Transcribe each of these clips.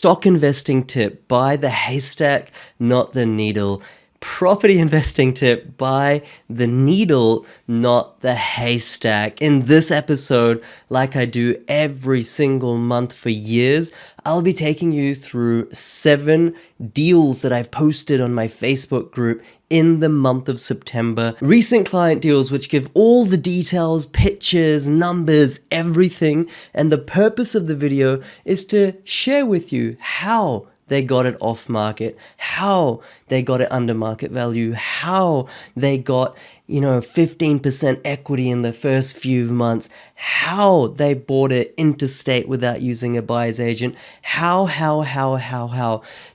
Stock investing tip, buy the haystack, not the needle. Property investing tip, buy the needle, not the haystack. In this episode, like I do every single month for years, I'll be taking you through 7 deals that I've posted on my Facebook group in the month of September. Recent client deals which give all the details, pictures, numbers, everything. And the purpose of the video is to share with you how they got it off market, how they got it under market value, how they got 15% equity in the first few months, how they bought it interstate without using a buyer's agent, how.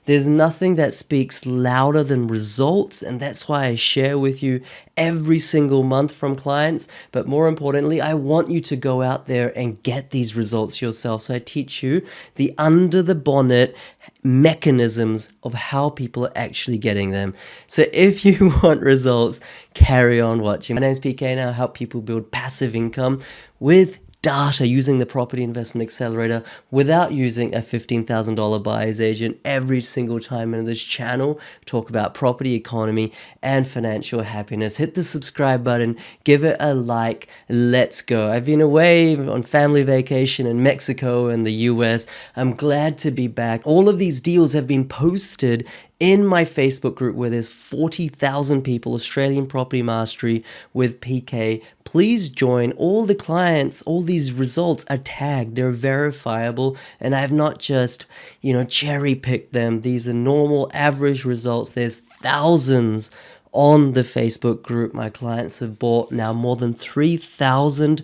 There's nothing that speaks louder than results, and that's why I share with you every single month from clients. But more importantly, I want you to go out there and get these results yourself. So I teach you the under the bonnet mechanisms of how people are actually getting them. So if you want results, carry on watching. My name is PK and I help people build passive income with data using the Property Investment Accelerator without using a $15,000 buyer's agent. Every single time in this channel, talk about property, economy, and financial happiness. Hit the subscribe button, give it a like, let's go. I've been away on family vacation in Mexico and the US. I'm glad to be back. All of these deals have been posted in my Facebook group where there's 40,000 people, Australian Property Mastery with PK. Please join. All the clients, all these results are tagged. They're verifiable. And I've not just, cherry picked them. These are normal average results. There's thousands on the Facebook group. My clients have bought now more than 3,000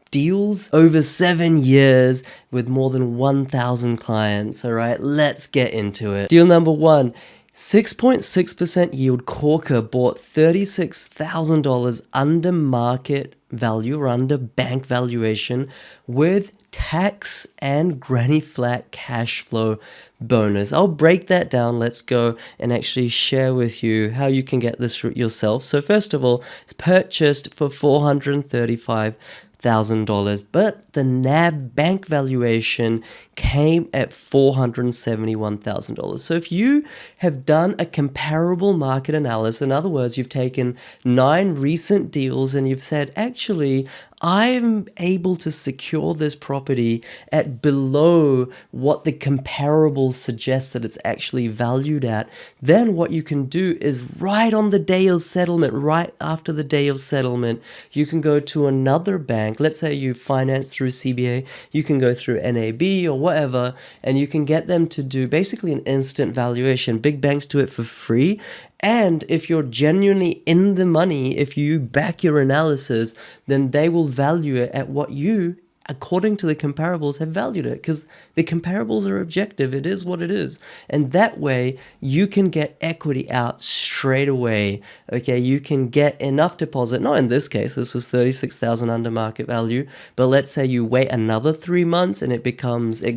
deals over 7 years with more than 1,000 clients. All right, let's get into it. Deal number 1. 6.6% yield Corker bought $36,000 under market value or under bank valuation with tax and granny flat cash flow bonus. I'll break that down. Let's go and actually share with you how you can get this yourself. So first of all, it's purchased for $435,000, but the NAB bank valuation came at $471,000. So if you have done a comparable market analysis, in other words, you've taken 9 recent deals and you've said, actually, I'm able to secure this property at below what the comparable suggests that it's actually valued at, then what you can do is right on the day of settlement, right after the day of settlement, you can go to another bank. Let's say you finance through CBA, you can go through NAB or whatever, and you can get them to do basically an instant valuation. Big banks do it for free. And if you're genuinely in the money, if you back your analysis, then they will value it at what you, according to the comparables, have valued it, because the comparables are objective. It is what it is. And that way you can get equity out straight away. Okay, you can get enough deposit. Not in this case, this was $36,000 under market value, but let's say you wait another 3 months and it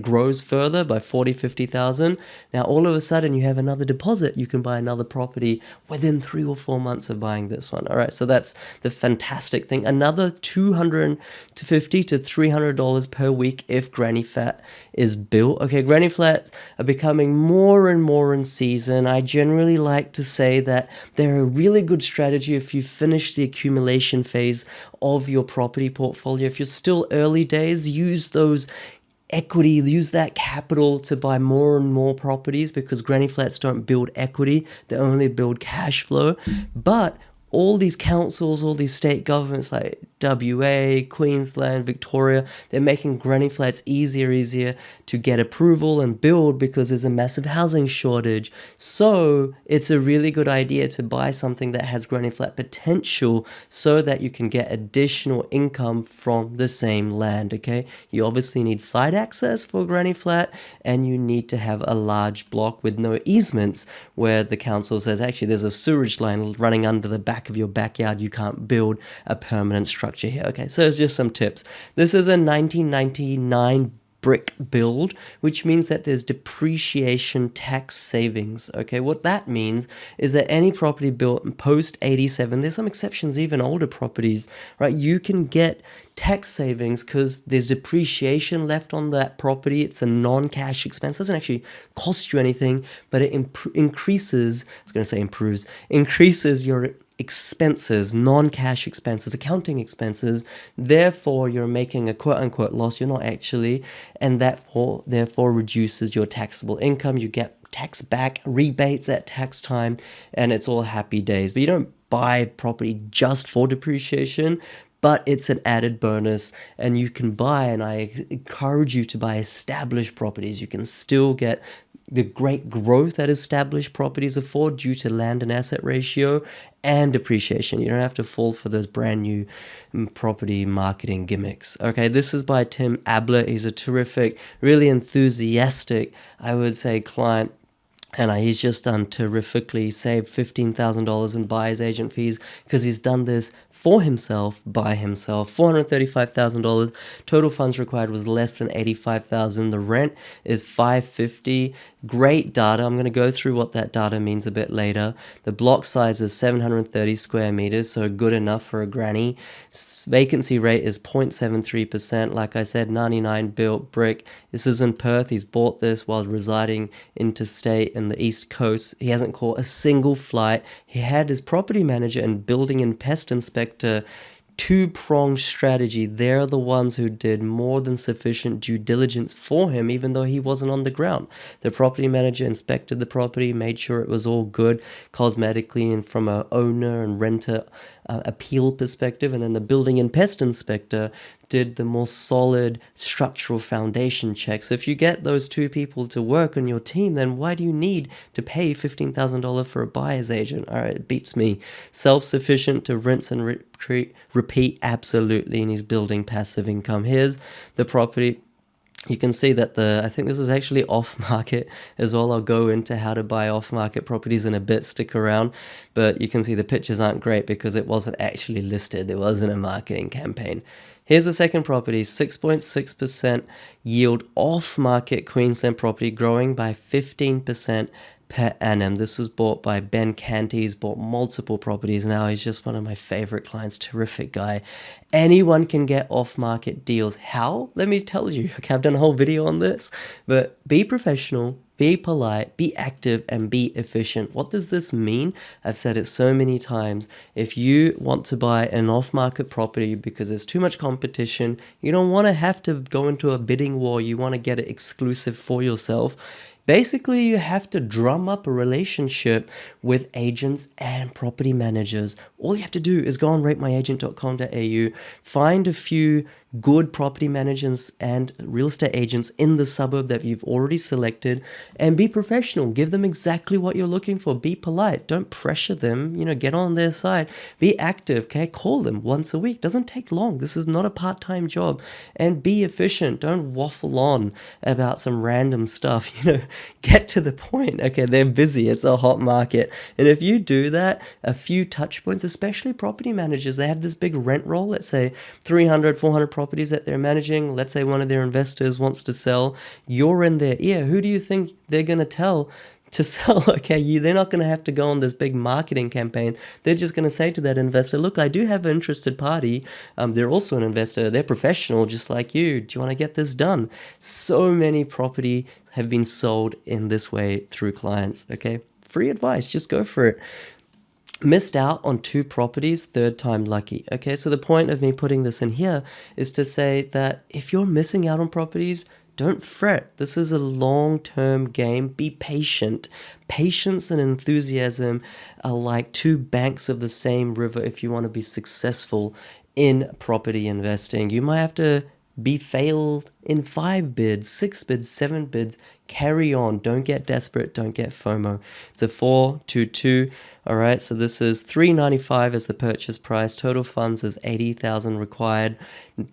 grows further by 40, 50,000. Now all of a sudden you have another deposit. You can buy another property within 3 or 4 months of buying this one. All right, so that's the fantastic thing. Another $250 to $300 per week if granny flat is built. Okay, granny flats are becoming more and more in season. I generally like to say that they're a really good strategy if you finish the accumulation phase of your property portfolio. If you're still early days, use those equity, use that capital to buy more and more properties, because granny flats don't build equity, they only build cash flow. But all these councils, all these state governments like WA, Queensland, Victoria, they're making granny flats easier to get approval and build because there's a massive housing shortage. So it's a really good idea to buy something that has granny flat potential so that you can get additional income from the same land, okay? You obviously need site access for granny flat, and you need to have a large block with no easements where the council says, actually, there's a sewage line running under the back of your backyard, you can't build a permanent structure here. Okay, so it's just some tips. This is a 1999 brick build, which means that there's depreciation tax savings. Okay, what that means is that any property built post 87, there's some exceptions, even older properties, right? You can get tax savings because there's depreciation left on that property. It's a non-cash expense. It doesn't actually cost you anything, but it increases, I was going to say improves, increases your expenses, non-cash expenses, accounting expenses. Therefore, you're making a quote-unquote loss. You're not actually, and therefore reduces your taxable income. You get tax back, rebates at tax time, and it's all happy days. But you don't buy property just for depreciation, but it's an added bonus, and you can buy, and I encourage you to buy established properties. You can still get the great growth that established properties afford due to land and asset ratio and depreciation. You don't have to fall for those brand new property marketing gimmicks. Okay, this is by Tim Abler. He's a terrific, really enthusiastic, I would say, client. And he's just done terrifically, saved $15,000 in buyer's agent fees because he's done this for himself, by himself. $435,000. Total funds required was less than $85,000. The rent is $550. Great data. I'm going to go through what that data means a bit later. The block size is 730 square meters, so good enough for a granny. Vacancy rate is 0.73%. Like I said, 99 built brick. This is in Perth. He's bought this while residing interstate in the East Coast. He hasn't caught a single flight. He had his property manager and building and pest inspector two-pronged strategy. They're the ones who did more than sufficient due diligence for him, even though he wasn't on the ground. The property manager inspected the property, made sure it was all good cosmetically and from a owner and renter appeal perspective, and then the building and pest inspector did the more solid structural foundation checks. So if you get those two people to work on your team, then why do you need to pay $15,000 for a buyer's agent? All right, it beats me. Self-sufficient to rinse and repeat, absolutely, and he's building passive income. Here's the property. You can see that I think this is actually off-market as well. I'll go into how to buy off-market properties in a bit, stick around. But you can see the pictures aren't great because it wasn't actually listed. There wasn't a marketing campaign. Here's the second property, 6.6% yield off-market Queensland property, growing by 15% per annum. This was bought by Ben Canty. He's bought multiple properties now. He's just one of my favorite clients. Terrific guy. Anyone can get off-market deals. How? Let me tell you. Okay, I've done a whole video on this, but be professional, be polite, be active, and be efficient. What does this mean? I've said it so many times. If you want to buy an off-market property because there's too much competition, you don't want to have to go into a bidding war. You want to get it exclusive for yourself. Basically, you have to drum up a relationship with agents and property managers. All you have to do is go on ratemyagent.com.au, find a few good property managers and real estate agents in the suburb that you've already selected, and be professional. Give them exactly what you're looking for. Be polite. Don't pressure them. Get on their side. Be active, okay? Call them once a week. Doesn't take long. This is not a part-time job. And be efficient. Don't waffle on about some random stuff. Get to the point. Okay, they're busy. It's a hot market. And if you do that, a few touch points, especially property managers, they have this big rent roll, let's say 300, 400 properties that they're managing. Let's say one of their investors wants to sell. You're in their ear. Who do you think they're going to tell to sell? Okay, they're not going to have to go on this big marketing campaign. They're just going to say to that investor, look, I do have an interested party. They're also an investor. They're professional just like you. Do you want to get this done? So many property have been sold in this way through clients. Okay, free advice. Just go for it. Missed out on 2 properties, third time lucky. Okay, so the point of me putting this in here is to say that if you're missing out on properties, don't fret. This is a long-term game. Be patient. Patience and enthusiasm are like 2 banks of the same river if you want to be successful in property investing. You might have to be failed in 5 bids, 6 bids, 7 bids. Carry on. Don't get desperate. Don't get FOMO. It's a 422. All right, so this is $395 as the purchase price. Total funds is $80,000 required.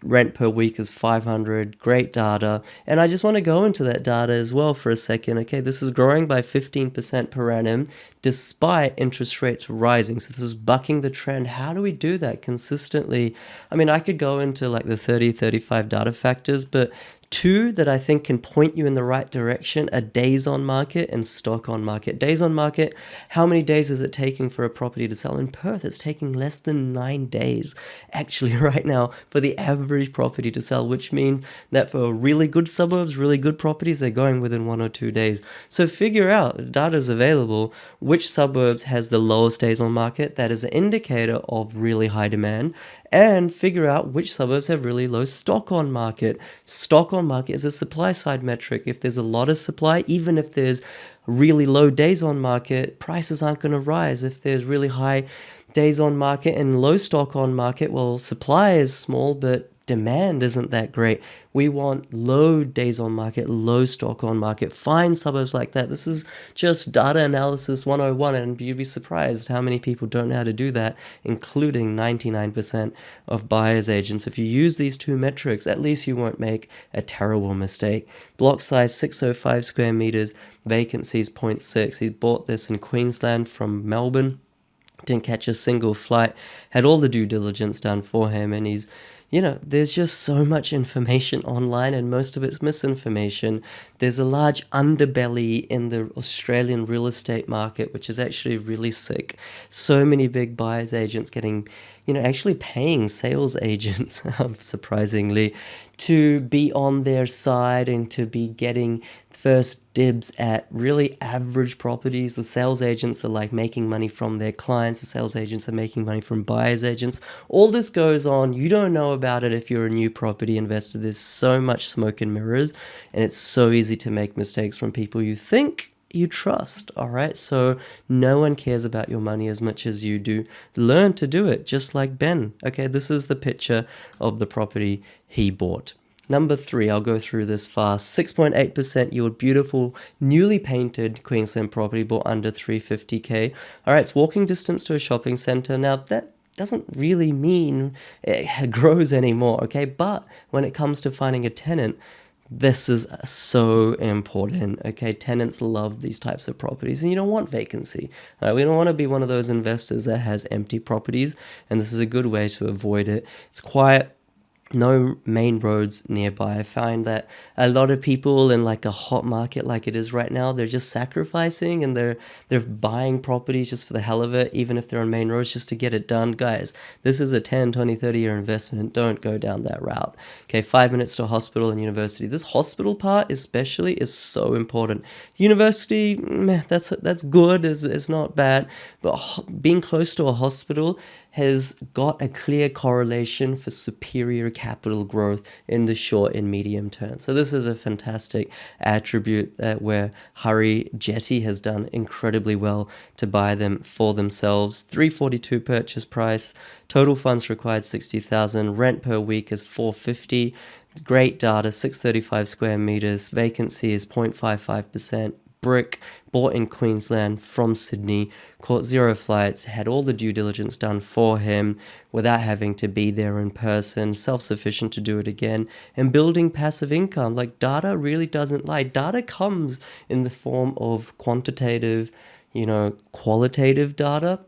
Rent per week is $500. Great data. And I just want to go into that data as well for a second. Okay, this is growing by 15% per annum despite interest rates rising. So this is bucking the trend. How do we do that consistently? I mean, I could go into like the 30, 35 data factors, but Two that I think can point you in the right direction are days on market and stock on market. Days on market, how many days is it taking for a property to sell? In Perth, it's taking less than 9 days actually right now for the average property to sell, which means that for really good suburbs, really good properties, they're going within 1 or 2 days. So figure out, data is available, which suburbs has the lowest days on market. That is an indicator of really high demand. And figure out which suburbs have really low stock on market. Stock on market is a supply side metric. If there's a lot of supply, even if there's really low days on market, prices aren't going to rise. If there's really high days on market and low stock on market, well, supply is small, but demand isn't that great. We want low days on market, low stock on market. Find suburbs like that. This is just data analysis 101, and you'd be surprised how many people don't know how to do that, including 99% of buyers agents. If you use these two metrics, at least you won't make a terrible mistake. Block size 605 square meters, vacancies 0.6. He bought this in Queensland from Melbourne. Didn't catch a single flight, had all the due diligence done for him, and he's, there's just so much information online, and most of it's misinformation. There's a large underbelly in the Australian real estate market, which is actually really sick. So many big buyers agents getting, actually paying sales agents, surprisingly, to be on their side and to be getting first dibs at really average properties. The sales agents are like making money from their clients. The sales agents are making money from buyers agents. All this goes on. You don't know about it if you're a new property investor. There's so much smoke and mirrors, and it's so easy to make mistakes from people you think you trust. All right. So no one cares about your money as much as you do. Learn to do it just like Ben. Okay. This is the picture of the property he bought. Number 3, I'll go through this fast. 6.8% yield, beautiful, newly painted Queensland property, bought under 350K. All right, it's walking distance to a shopping centre. Now, that doesn't really mean it grows anymore, okay? But when it comes to finding a tenant, this is so important, okay? Tenants love these types of properties, and you don't want vacancy. We don't want to be one of those investors that has empty properties, and this is a good way to avoid it. It's quiet. No main roads nearby. I find that a lot of people in like a hot market like it is right now, they're just sacrificing and they're buying properties just for the hell of it, even if they're on main roads, just to get it done. Guys, this is a 10, 20, 30-year investment. Don't go down that route. Okay, 5 minutes to a hospital and university. This hospital part especially is so important. University, that's good. It's not bad. But being close to a hospital has got a clear correlation for superior capital growth in the short and medium term. So this is a fantastic attribute where Hari Jetty has done incredibly well to buy them for themselves. 342 purchase price, total funds required 60,000, rent per week is 450. Great data, 635 square meters, vacancy is 0.55%. Brick, bought in Queensland from Sydney, caught 0 flights, had all the due diligence done for him without having to be there in person, self-sufficient to do it again, and building passive income. Like, data really doesn't lie. Data comes in the form of quantitative, qualitative data.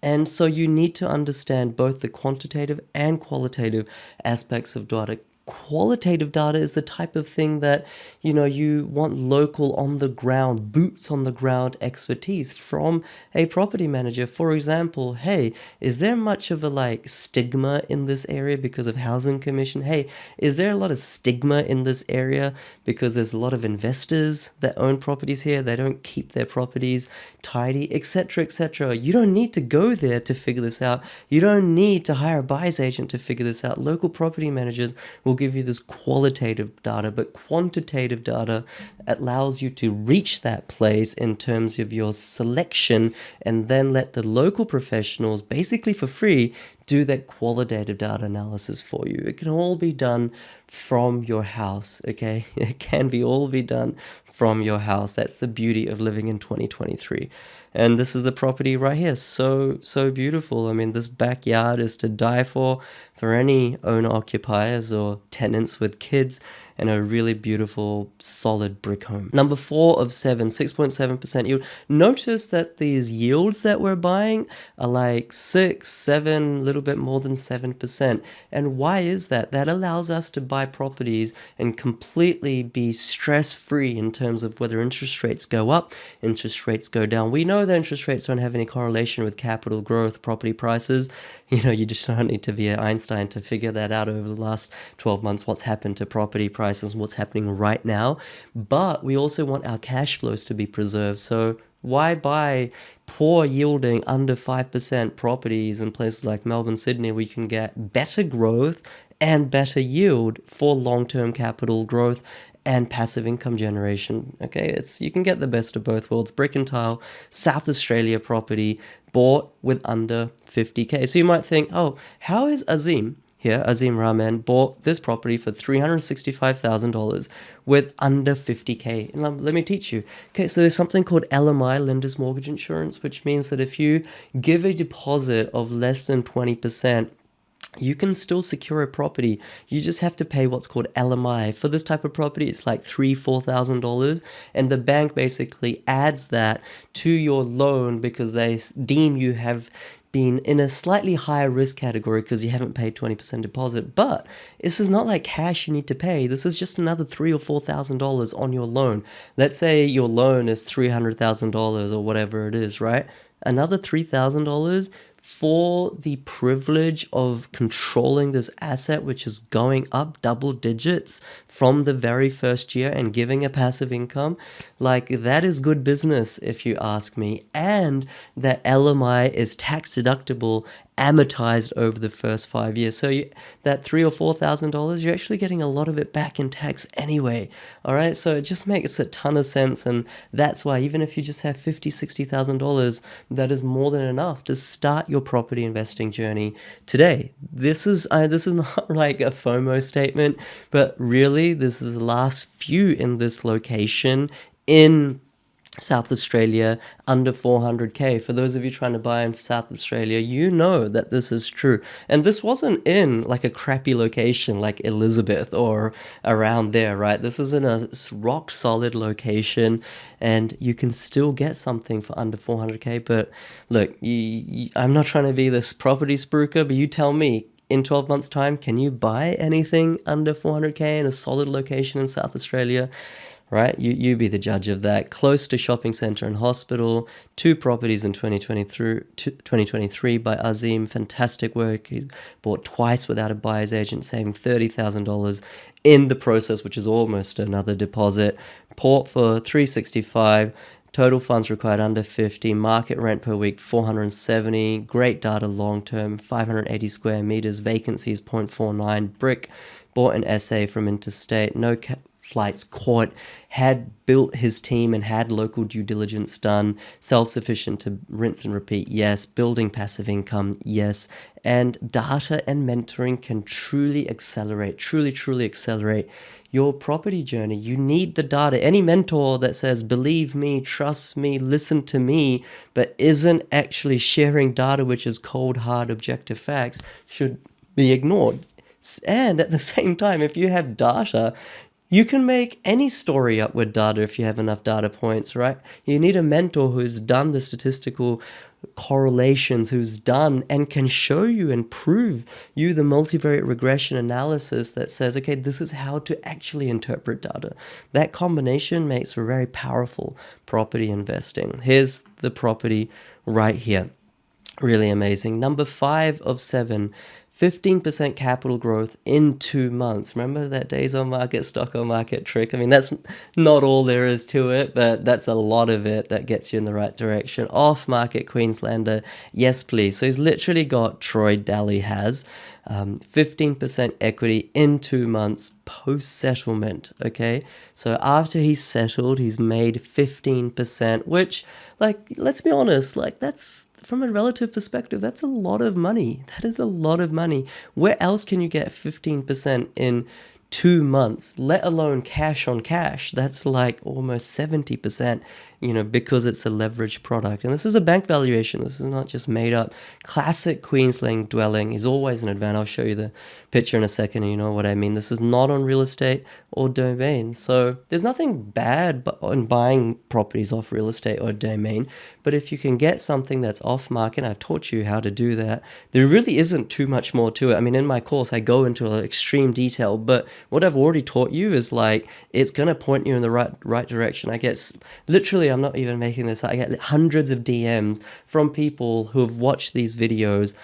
And so you need to understand both the quantitative and qualitative aspects of data. Qualitative data is the type of thing that, you want local on the ground, boots on the ground expertise from a property manager. For example, hey, is there much of a stigma in this area because of housing commission? Hey, is there a lot of stigma in this area because there's a lot of investors that own properties here? They don't keep their properties tidy, etc., etc. You don't need to go there to figure this out. You don't need to hire a buyer's agent to figure this out. Local property managers will give you this qualitative data, but quantitative data allows you to reach that place in terms of your selection, and then let the local professionals basically for free do that qualitative data analysis for you. It can all be done from your house, okay? It can all be done from your house. That's the beauty of living in 2023. And this is the property right here. So beautiful. I mean, this backyard is to die for any owner occupiers or tenants with kids. and a really beautiful, solid brick home. Number 4 of 7, 6.7% yield. Notice that these yields that we're buying are like 6, 7, a little bit more than 7%. And why is that? That allows us to buy properties and completely be stress-free in terms of whether interest rates go up, interest rates go down. We know that interest rates don't have any correlation with capital growth, property prices. You just don't need to be an Einstein to figure that out over the last 12 months, what's happened to property prices and what's happening right now. But we also want our cash flows to be preserved. So why buy poor yielding under 5% properties in places like Melbourne, Sydney, where you can get better growth and better yield for long-term capital growth and passive income generation? Okay, you can get the best of both worlds. Brick and tile, South Australia property, bought with under 50k. So you might think, oh, how is Azim Rahman bought this property for $365,000 with under 50k. And let me teach you. Okay, so there's something called LMI, Lender's Mortgage Insurance, which means that if you give a deposit of less than 20%, you can still secure a property. You just have to pay what's called LMI. For this type of property, it's like $3,000-$4,000. And the bank basically adds that to your loan because they deem you have been in a slightly higher risk category because you haven't paid 20% deposit. But this is not like cash you need to pay. This is just another $3,000 or $4,000 on your loan. Let's say your loan is $300,000 or whatever it is, right? Another $3,000 for the privilege of controlling this asset, which is going up double digits from the very first year and giving a passive income. Like, that is good business if you ask me. And that LMI is tax deductible, amortized over the first 5 years. So that $3,000 or $4,000, you're actually getting a lot of it back in tax anyway. All right, so it just makes a ton of sense, and that's why even if you just have $50,000, $60,000, that is more than enough to start your property investing journey today. This is not like a FOMO statement, but really this is the last few in this location in South Australia under 400k. For those of you trying to buy in South Australia, you know that this is true. And this wasn't in like a crappy location like Elizabeth or around there, right? This is in a rock solid location and you can still get something for under 400k. But look, I'm not trying to be this property spruiker, but you tell me, in 12 months time, can you buy anything under 400k in a solid location in South Australia? Right? You be the judge of that. Close to shopping centre and hospital. 2 properties in 2023 by Azim. Fantastic work. He bought twice without a buyer's agent, saving $30,000 in the process, which is almost another deposit. Port for $365. Total funds required under 50. Market rent per week 470. Great data long term. 580 square meters. Vacancies 0.49. Brick. Bought an SA from interstate. No flights caught. Had built his team and had local due diligence done. Self-sufficient to rinse and repeat, yes. Building passive income, yes. And data and mentoring can truly accelerate your property journey. You need the data. Any mentor that says, believe me, trust me, listen to me, but isn't actually sharing data, which is cold, hard, objective facts, should be ignored. And at the same time, if you have data, you can make any story up with data if you have enough data points, right? You need a mentor who's done the statistical correlations, who's done and can show you and prove you the multivariate regression analysis that says, okay, this is how to actually interpret data. That combination makes for very powerful property investing. Here's the property right here. Really amazing. Number 5 of 7. 15% capital growth in 2 months. Remember that days on market, stock on market trick? I mean, that's not all there is to it, but that's a lot of it that gets you in the right direction. Off market Queenslander, yes please. So he's literally got Troy Daly has 15% equity in 2 months post settlement. Okay, so after he's settled, he's made 15%, which, like, let's be honest, like, that's, from a relative perspective, that's a lot of money. That is a lot of money. Where else can you get 15% in 2 months, let alone cash on cash. That's like almost 70%, because it's a leveraged product. And this is a bank valuation. This is not just made up. Classic Queensland dwelling is always an advantage. I'll show you the picture in a second, and you know what I mean. This is not on real estate or domain. So there's nothing bad in buying properties off real estate or domain. But if you can get something that's off market, I've taught you how to do that, there really isn't too much more to it. I mean, in my course, I go into extreme detail, but what I've already taught you is like, it's going to point you in the right direction. I get literally, I'm not even making this up, I get hundreds of DMs from people who have watched these videos,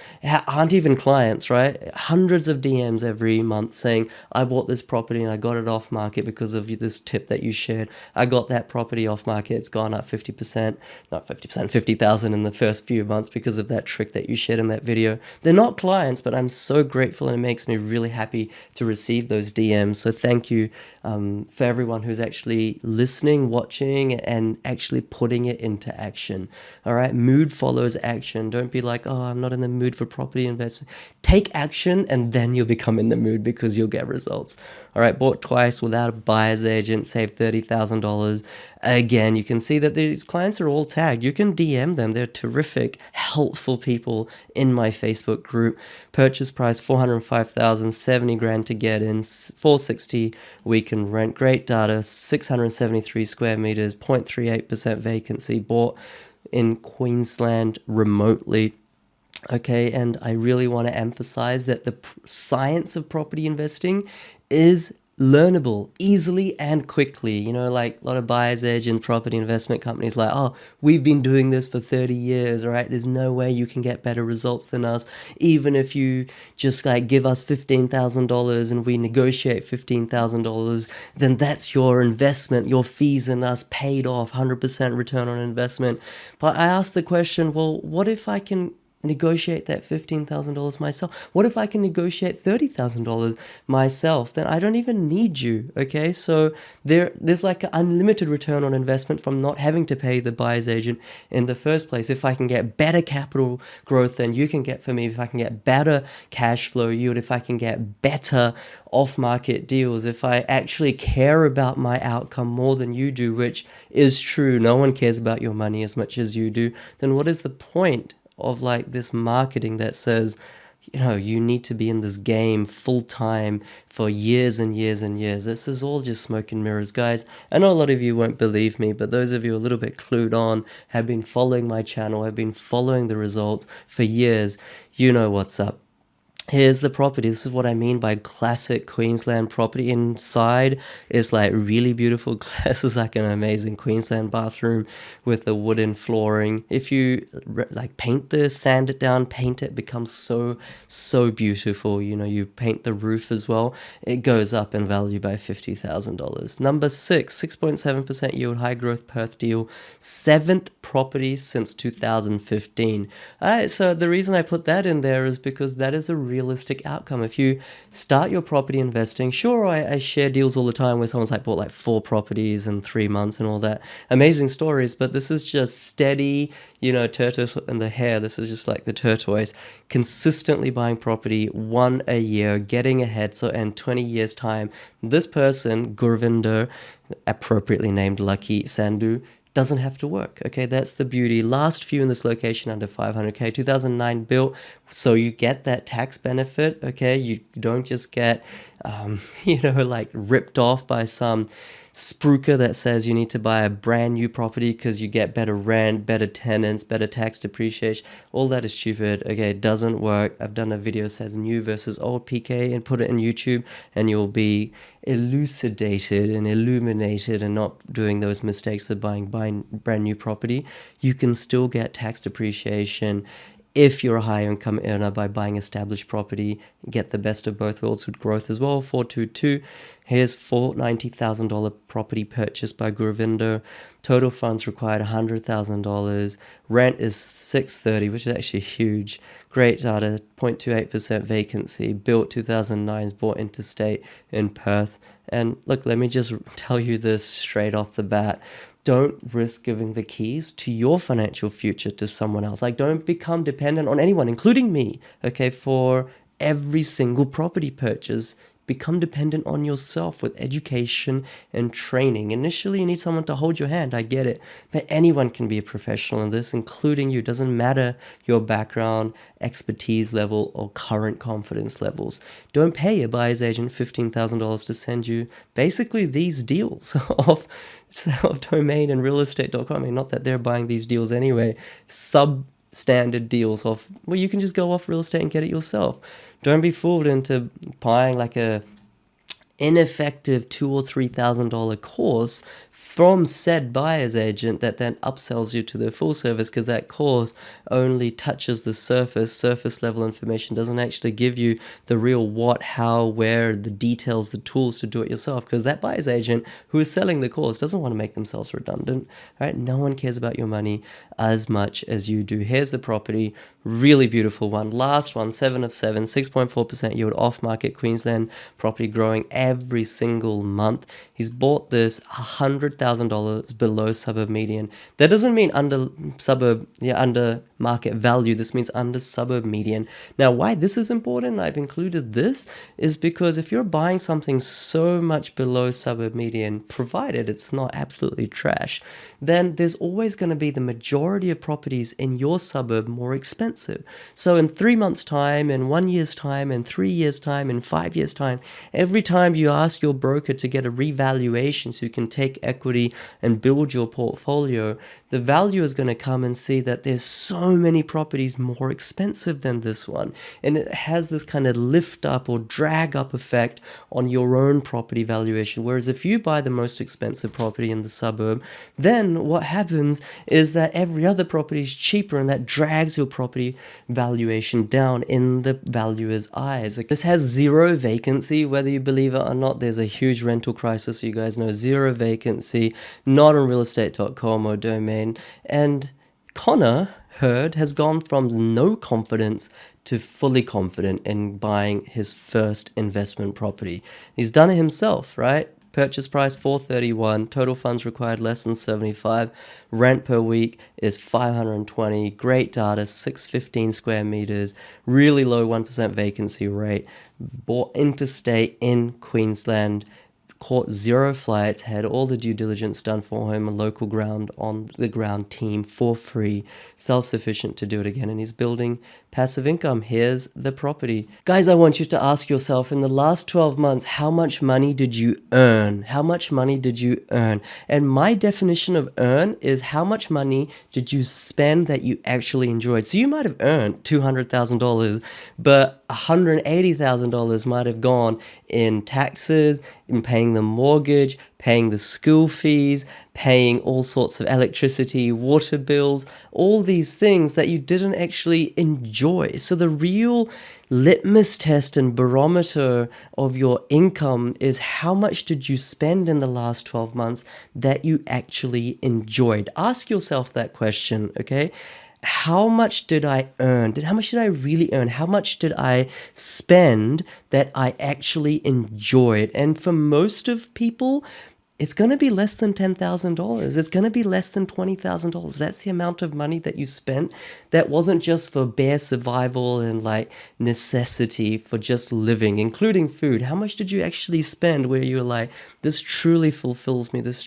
aren't even clients, right? Hundreds of DMs every month saying, I bought this property and I got it off market because of this tip that you shared. I got that property off market. It's gone up 50%, not 50%, 50,000 in the first few months because of that trick that you shared in that video. They're not clients, but I'm so grateful, and it makes me really happy to receive those DMs. So thank you for everyone who's actually listening, watching, and actually putting it into action. All right. Mood follows action. Don't be like, oh, I'm not in the mood for property investment. Take action, and then you'll become in the mood because you'll get results. All right. Bought twice without a buyer's agent, saved $30,000. Again, you can see that these clients are all tagged. You can DM them. They're terrific, helpful people in my Facebook group. Purchase price $405,000, 70 grand to get in, $460 we can rent. Great data, 673 square meters, 0.38% vacancy, bought in Queensland remotely. Okay, and I really want to emphasize that the science of property investing is learnable easily and quickly. Like a lot of buyer's agent property investment companies like, oh, we've been doing this for 30 years, right? There's no way you can get better results than us. Even if you just like give us $15,000 and we negotiate $15,000, then that's your investment, your fees and us paid off, 100% return on investment. But I asked the question, well, what if I can negotiate that $15,000 myself? What if I can negotiate $30,000 myself? Then I don't even need you. Okay, so there's like an unlimited return on investment from not having to pay the buyer's agent in the first place. If I can get better capital growth than you can get for me, if I can get better cash flow yield, if I can get better off-market deals, if I actually care about my outcome more than you do, which is true, no one cares about your money as much as you do, then what is the point of like this marketing that says, you need to be in this game full time for years and years and years? This is all just smoke and mirrors, guys. I know a lot of you won't believe me, but those of you a little bit clued on, have been following my channel, have been following the results for years, you know what's up. Here's the property. This is what I mean by classic Queensland property. Inside is like really beautiful. This is like an amazing Queensland bathroom with the wooden flooring. If you like paint this, sand it down, paint it, becomes so beautiful. You paint the roof as well, it goes up in value by $50,000. Number 6.7% yield, high growth Perth deal, 7th property since 2015. All right, so the reason I put that in there is because that is a realistic outcome. If you start your property investing, sure, I share deals all the time where someone's like bought like 4 properties in 3 months and all that. Amazing stories, but this is just steady, tortoise and the hare. This is just like the tortoise, consistently buying property, 1 a year, getting ahead. So in 20 years time, this person, Gurvinder, appropriately named Lucky Sandhu, doesn't have to work. Okay, that's the beauty. Last few in this location under 500k, 2009 built, so you get that tax benefit. Okay, you don't just get like ripped off by some spruiker that says you need to buy a brand new property because you get better rent, better tenants, better tax depreciation. All that is stupid. Okay, it doesn't work. I've done a video that says new versus old PK and put it in YouTube, and you'll be elucidated and illuminated and not doing those mistakes of buying brand new property. You can still get tax depreciation if you're a high income earner by buying established property. Get the best of both worlds with growth as well. 422. Here's $490,000 property purchased by Gurvinder. Total funds required $100,000. Rent is $630, which is actually huge. Great data, 0.28% vacancy. Built 2009, bought interstate in Perth. And look, let me just tell you this straight off the bat. Don't risk giving the keys to your financial future to someone else. Like, don't become dependent on anyone, including me, okay, for every single property purchase. become dependent on yourself with education and training. Initially, you need someone to hold your hand. I get it. But anyone can be a professional in this, including you. It doesn't matter your background, expertise level, or current confidence levels. Don't pay a buyer's agent $15,000 to send you basically these deals off domain and realestate.com. I mean, not that they're buying these deals anyway. Substandard deals off, well, you can just go off real estate and get it yourself. Don't be fooled into buying like a ineffective $2,000 or $3,000 course from said buyer's agent that then upsells you to their full service, because that course only touches the surface level information, doesn't actually give you the real what, how, where, the details, the tools to do it yourself, because that buyer's agent who is selling the course doesn't want to make themselves redundant, right? No one cares about your money as much as you do. Here's the property, really beautiful one, last one, 7 of 7, 6.4% yield, off market, Queensland property, growing every single month. He's bought this $100,000 below suburb median. That doesn't mean under market value. This means under suburb median. Now, why this is important, I've included this, is because if you're buying something so much below suburb median, provided it's not absolutely trash, then there's always going to be the majority of properties in your suburb more expensive. So in 3 months' time, in 1 year's time, in 3 years' time, in 5 years' time, every time you ask your broker to get a revaluation so you can take equity and build your portfolio, the value is going to come and see that there's so many properties more expensive than this one. And it has this kind of lift up or drag up effect on your own property valuation. Whereas if you buy the most expensive property in the suburb, then what happens is that every other property is cheaper, and that drags your property valuation down in the valuer's eyes. Like, this has zero vacancy, whether you believe it or not. There's a huge rental crisis, you guys know. Zero vacancy, not on realestate.com or domain. And Connor Hurd has gone from no confidence to fully confident in buying his first investment property. He's done it himself, right? Purchase price $431, total funds required less than 75, rent per week is 520, great data, 615 square meters, really low 1% vacancy rate, bought interstate in Queensland, caught 0 flights, had all the due diligence done for him, a local on the ground team for free, self-sufficient to do it again, and he's building passive income. Here's the property. Guys, I want you to ask yourself, in the last 12 months, how much money did you earn? How much money did you earn? And my definition of earn is how much money did you spend that you actually enjoyed. So you might have earned $200,000, but $180,000 might have gone in taxes, in paying the mortgage, paying the school fees, paying all sorts of electricity, water bills, all these things that you didn't actually enjoy. So the real litmus test and barometer of your income is how much did you spend in the last 12 months that you actually enjoyed. Ask yourself that question, okay? How much did I earn? How much did I really earn? How much did I spend that I actually enjoyed? And for most of people, it's going to be less than $10,000. It's going to be less than $20,000. That's the amount of money that you spent that wasn't just for bare survival and like necessity for just living, including food. How much did you actually spend where you were like, this truly fulfills me, this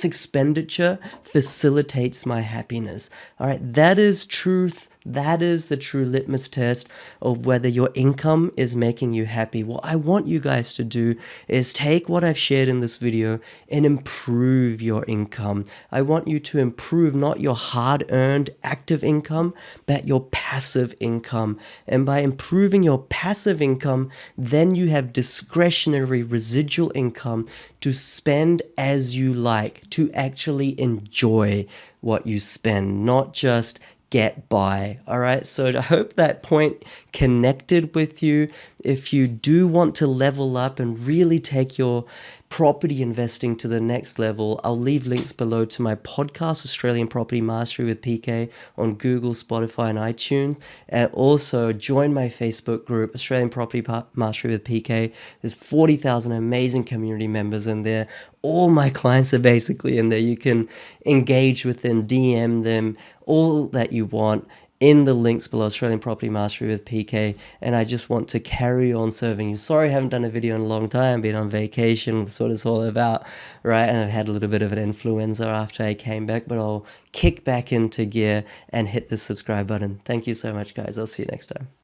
expenditure facilitates my happiness? All right, that is truth. That is the true litmus test of whether your income is making you happy. What I want you guys to do is take what I've shared in this video and improve your income. I want you to improve not your hard-earned active income, but your passive income. And by improving your passive income, then you have discretionary residual income to spend as you like, to actually enjoy what you spend, not just get by. All right, so I hope that point connected with you. If you do want to level up and really take your property investing to the next level, I'll leave links below to my podcast, Australian Property Mastery with PK, on Google, Spotify, and iTunes. And also join my Facebook group, Australian Property Mastery with PK. There's 40,000 amazing community members in there. All my clients are basically in there. You can engage with them, DM them, all that you want. in the links below, Australian Property Mastery with PK, and I just want to carry on serving you. Sorry I haven't done a video in a long time, been on vacation, that's what it's all about, right? And I've had a little bit of an influenza after I came back, but I'll kick back into gear and hit the subscribe button. Thank you so much, guys. I'll see you next time.